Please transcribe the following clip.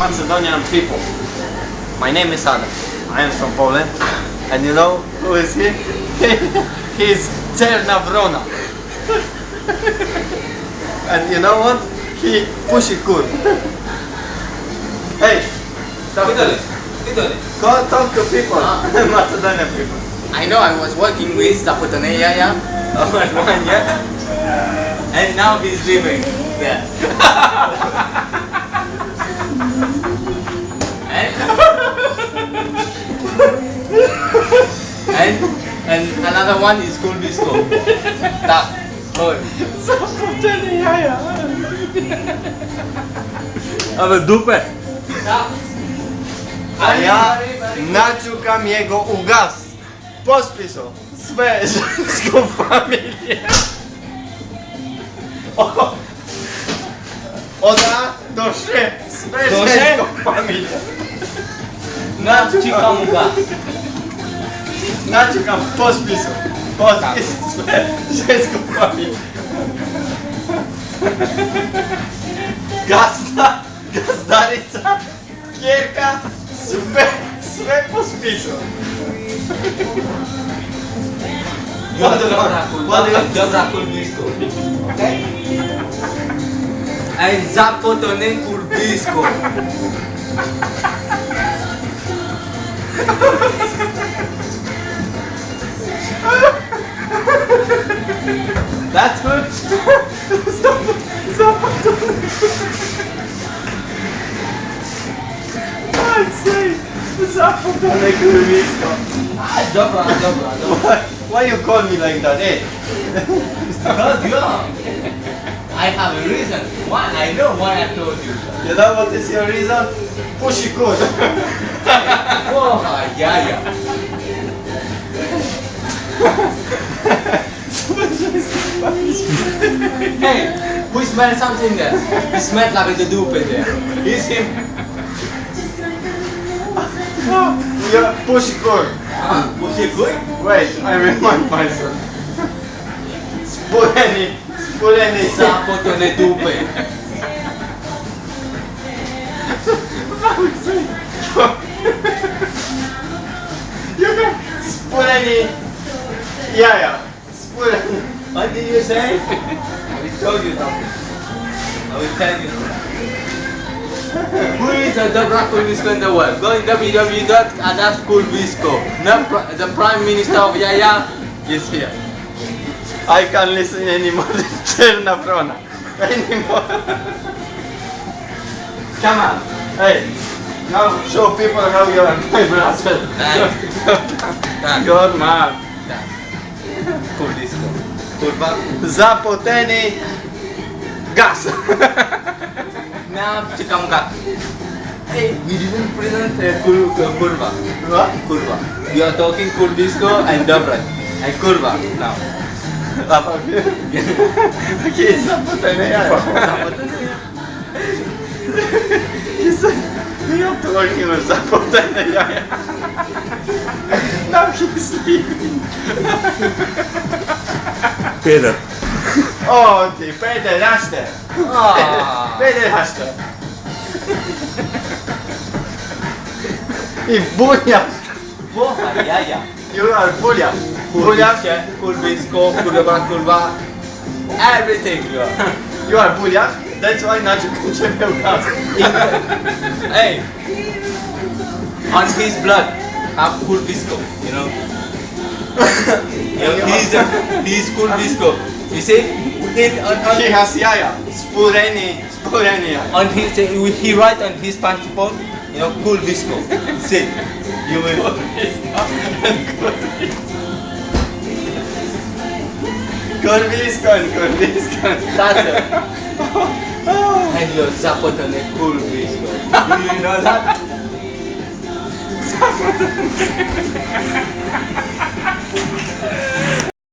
Macedonian people. My name is Adam. I am from Poland. And you know who is he? He's Czerna Wrona. And you know what? He pushy cool. Hey, talk to people. Macedonian people. I know I was working with Zapotone Yaya. Oh, and one, yeah? And now he's leaving. Yeah. and another one is Kulbisko. Tak. Oh. Zapotone jaja. Ale dupę. A ja naciukam jego ugas. Pospisu swe żeńską familię. Oda do się swe żeńską familię. Naciukam ugas. Naciukam pospisu swe żeńską familię. Gazdarica, Gierka, swe pospisu. Dobra Kulbisko. Okay? And Zapotone Kulbisko. That's good. Zapotone Kulbisko. Dobra. Why you call me like that, eh? Because you are. I have a reason. Why? I know why I told you. You know what is your reason? Pushy cool. Oh, yeah. Hey, we smell something there. We smell like the dupe there. Is him? You're pushy cool. Was he good? Wait, I remind myself. Spureni. Zapotone dupe. Spureni jaja. Spureni. What did you say? I will tell you something. I will tell you something. Who is the Dobra Kulbisko in the world? Go in www.adaskulbisko. The Prime Minister of Yaya is here. I can't listen anymore to Czerna Wrona. Anymore. Come on. Hey. Now show people how you are my brother. Tak. Good man. Kulbisko. Kurwa. Zapoteni gas. Now cikam gat. Hey, we didn't present kurva. What? Kurva. We are talking Kulbisko and Dobra. And kurva now. Okay, zapoteni jaja. He said, we are talking about zapoteni jaja. Now he's leaving. Peter. O, ty pederaste. Pederaste. I buniarz. Boha, jaja. You are buniarz. Buniarz. Kulbisko, kurwa. Everything you are. You are buniarz. That's why naciukam ciebie ugas. Hey. On his blood, have Kulbisko, you know. He's Kulbisko. You see? He has jaja. Spureni jaja. On his, he write on his passport, you know, Kulbisko. See, you will. Kurwisko. That's it. And you're Zapotone Kulbisko. Do you know that?